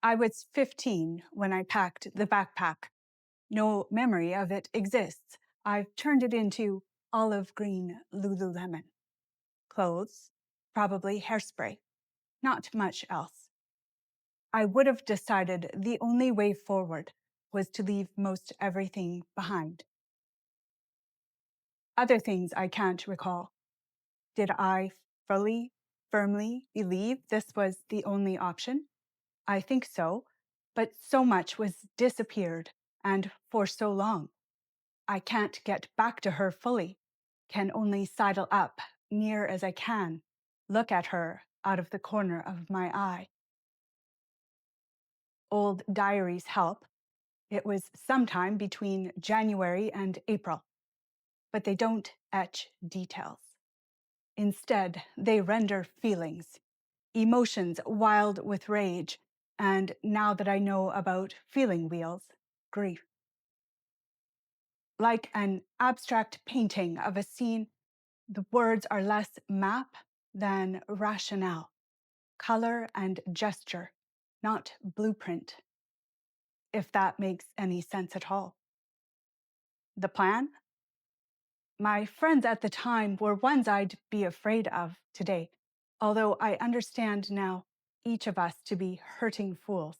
I was 15 when I packed the backpack. No memory of it exists. I've turned it into olive green Lululemon. Clothes, probably hairspray, not much else. I would have decided the only way forward was to leave most everything behind. Other things I can't recall. Did I firmly believe this was the only option? I think so, but so much was disappeared, and for so long. I can't get back to her fully, can only sidle up near as I can, look at her out of the corner of my eye. Old diaries help. It was sometime between January and April, but they don't etch details. Instead, they render feelings, emotions wild with rage, and now that I know about feeling wheels, grief. Like an abstract painting of a scene, the words are less map than rationale, color and gesture, not blueprint, if that makes any sense at all. The plan? My friends at the time were ones I'd be afraid of today, although I understand now each of us to be hurting fools,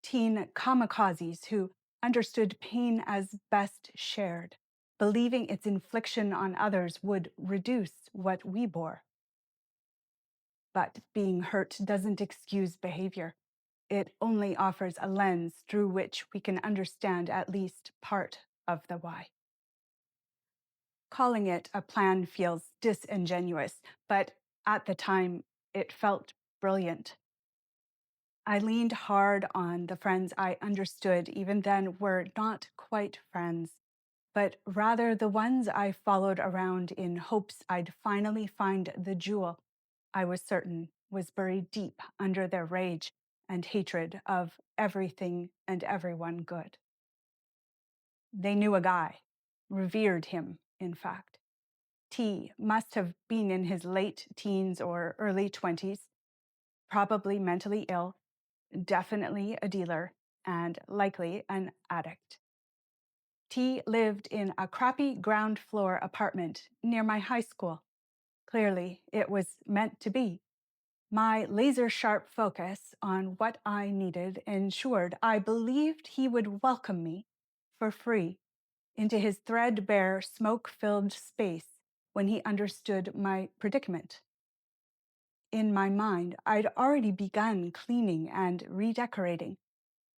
teen kamikazes who understood pain as best shared, believing its infliction on others would reduce what we bore. But being hurt doesn't excuse behavior. It only offers a lens through which we can understand at least part of the why. Calling it a plan feels disingenuous, but at the time, it felt brilliant. I leaned hard on the friends I understood even then were not quite friends, but rather the ones I followed around in hopes I'd finally find the jewel I was certain was buried deep under their rage and hatred of everything and everyone good. They knew a guy, revered him, in fact. T must have been in his late teens or early 20s, probably mentally ill, definitely a dealer, and likely an addict. T lived in a crappy ground floor apartment near my high school. Clearly, it was meant to be. My laser sharp focus on what I needed ensured I believed he would welcome me for free into his threadbare, smoke filled space when he understood my predicament. In my mind, I'd already begun cleaning and redecorating.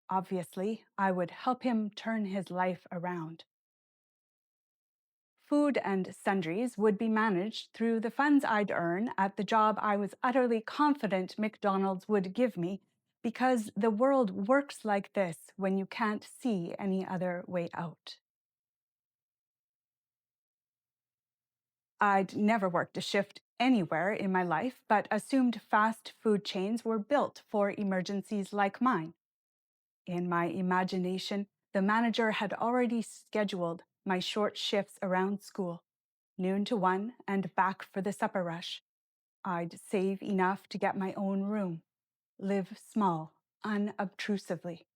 Obviously, I would help him turn his life around. Food and sundries would be managed through the funds I'd earn at the job I was utterly confident McDonald's would give me, because the world works like this when you can't see any other way out. I'd never worked a shift anywhere in my life, but assumed fast food chains were built for emergencies like mine. In my imagination, the manager had already scheduled my short shifts around school, noon to 1 and back for the supper rush. I'd save enough to get my own room, live small, unobtrusively.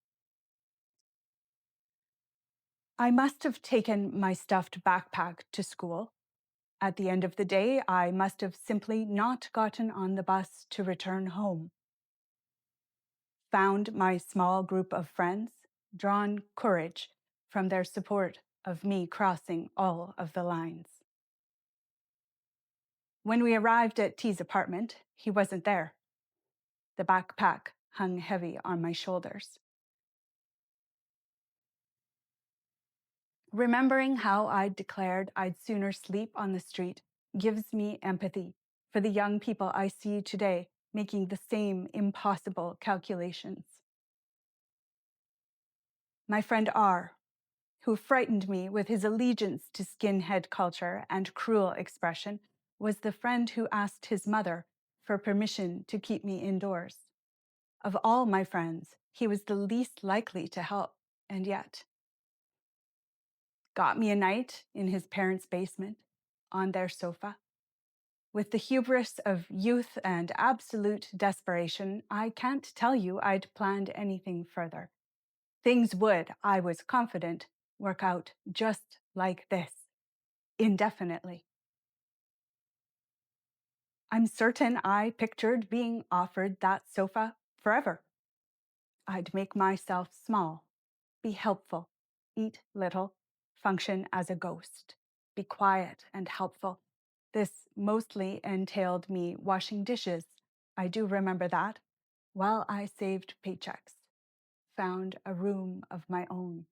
I must have taken my stuffed backpack to school. At the end of the day, I must have simply not gotten on the bus to return home. Found my small group of friends, drawn courage from their support of me crossing all of the lines. When we arrived at T's apartment, he wasn't there. The backpack hung heavy on my shoulders. Remembering how I'd declared I'd sooner sleep on the street gives me empathy for the young people I see today making the same impossible calculations. My friend R, who frightened me with his allegiance to skinhead culture and cruel expression, was the friend who asked his mother for permission to keep me indoors. Of all my friends, he was the least likely to help, and yet got me a night in his parents' basement, on their sofa. With the hubris of youth and absolute desperation, I can't tell you I'd planned anything further. Things would, I was confident, work out just like this, indefinitely. I'm certain I pictured being offered that sofa forever. I'd make myself small, be helpful, eat little, function as a ghost, be quiet and helpful. This mostly entailed me washing dishes. I do remember that, while I saved paychecks, found a room of my own.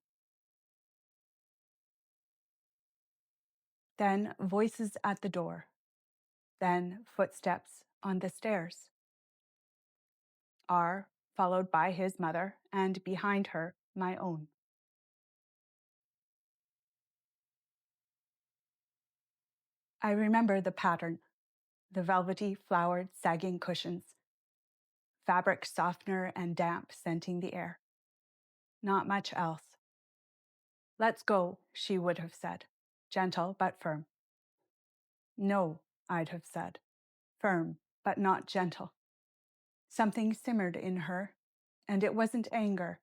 Then voices at the door, then footsteps on the stairs. R, followed by his mother, and behind her, my own. I remember the pattern, the velvety, flowered, sagging cushions, fabric softener and damp scenting the air. Not much else. Let's go, she would have said, gentle but firm. No, I'd have said, firm but not gentle. Something simmered in her, and it wasn't anger.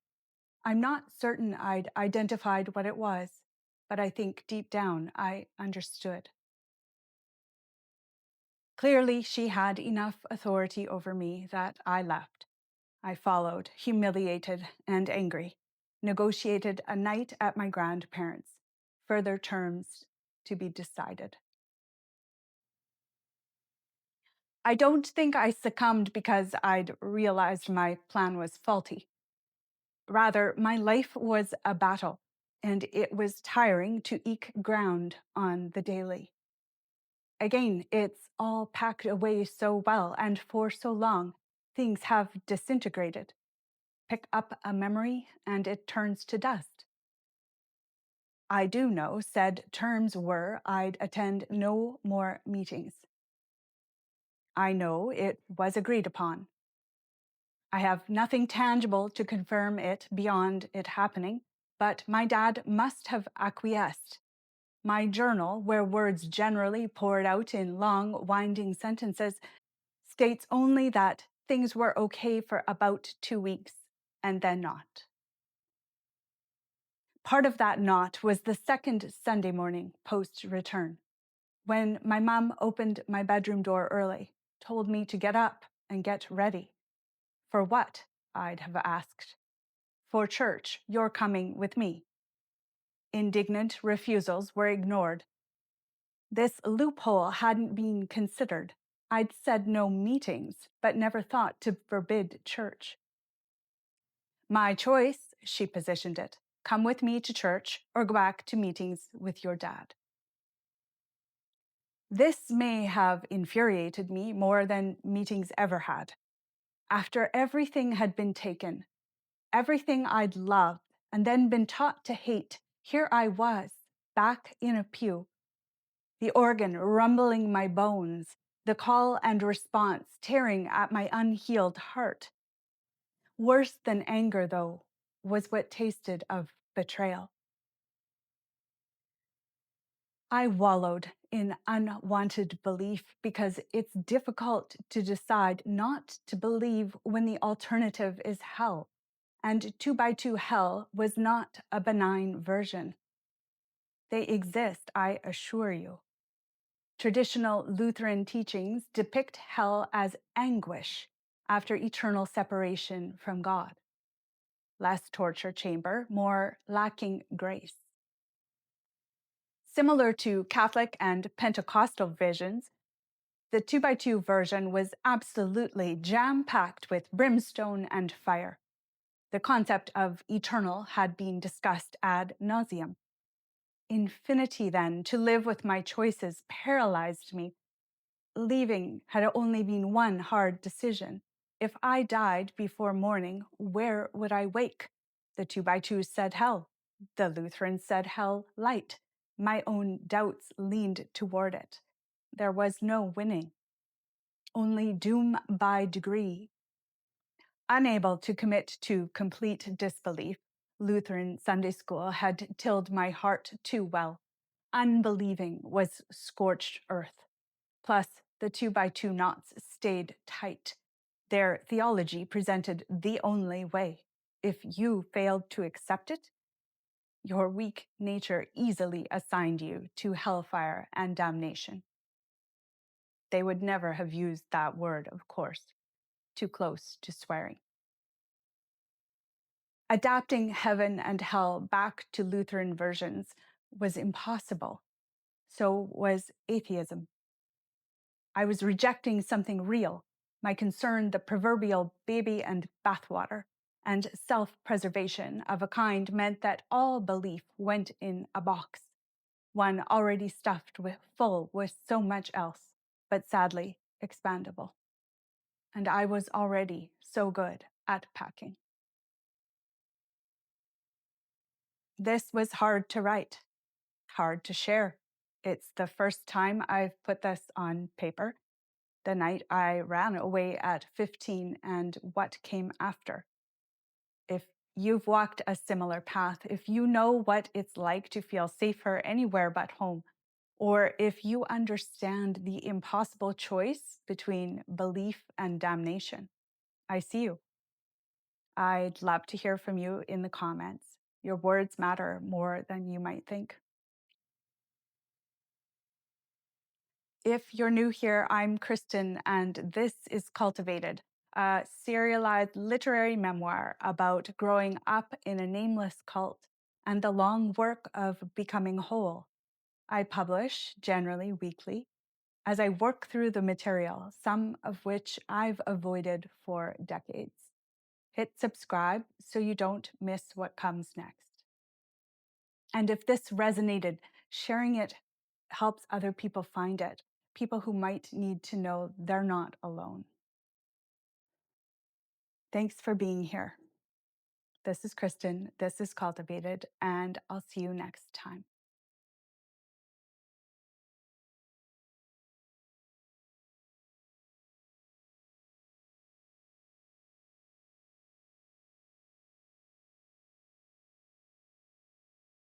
I'm not certain I'd identified what it was, but I think deep down I understood. Clearly, she had enough authority over me that I left. I followed, humiliated and angry, negotiated a night at my grandparents', further terms to be decided. I don't think I succumbed because I'd realized my plan was faulty. Rather, my life was a battle, and it was tiring to eke ground on the daily. Again, it's all packed away so well, and for so long, things have disintegrated. Pick up a memory, and it turns to dust. I do know said terms were I'd attend no more meetings. I know it was agreed upon. I have nothing tangible to confirm it beyond it happening, but my dad must have acquiesced. My journal, where words generally poured out in long, winding sentences, states only that things were okay for about 2 weeks, and then not. Part of that not was the second Sunday morning post-return, when my mom opened my bedroom door early, told me to get up and get ready. For what? I'd have asked. For church, you're coming with me. Indignant refusals were ignored. This loophole hadn't been considered. I'd said no meetings, but never thought to forbid church. My choice, she positioned it. Come with me to church or go back to meetings with your dad. This may have infuriated me more than meetings ever had. After everything had been taken, everything I'd loved and then been taught to hate, here I was, back in a pew. The organ rumbling my bones, the call and response tearing at my unhealed heart. Worse than anger, though, was what tasted of betrayal. I wallowed in unwanted belief because it's difficult to decide not to believe when the alternative is hell, and 2 by 2 hell was not a benign version. They exist, I assure you. Traditional Lutheran teachings depict hell as anguish after eternal separation from God. Less torture chamber, more lacking grace. Similar to Catholic and Pentecostal visions, the 2 by 2 version was absolutely jam-packed with brimstone and fire. The concept of eternal had been discussed ad nauseum. Infinity, then, to live with my choices paralyzed me. Leaving had only been one hard decision. If I died before morning, where would I wake? The 2 by 2 said hell. The Lutherans said hell light. My own doubts leaned toward it. There was no winning. Only doom by degree. Unable to commit to complete disbelief, Lutheran Sunday school had tilled my heart too well. Unbelieving was scorched earth. Plus, The two by two knots stayed tight. Their theology presented the only way. If you failed to accept it, your weak nature easily assigned you to hellfire and damnation. They would never have used that word, of course, too close to swearing. Adapting heaven and hell back to Lutheran versions was impossible. So was atheism. I was rejecting something real, my concern, the proverbial baby and bathwater, and self preservation of a kind meant that all belief went in a box, one already stuffed full with so much else, but sadly expandable. And I was already so good at packing. This was hard to write, hard to share. It's the first time I've put this on paper. The night I ran away at 15 and what came after. If you've walked a similar path, if you know what it's like to feel safer anywhere but home, or if you understand the impossible choice between belief and damnation, I see you. I'd love to hear from you in the comments. Your words matter more than you might think. If you're new here, I'm Kristen, and this is Cultivated, a serialized literary memoir about growing up in a nameless cult and the long work of becoming whole. I publish, generally weekly, as I work through the material, some of which I've avoided for decades. Hit subscribe so you don't miss what comes next. And if this resonated, sharing it helps other people find it, people who might need to know they're not alone. Thanks for being here. This is Kristen, this is Cultivated, and I'll see you next time.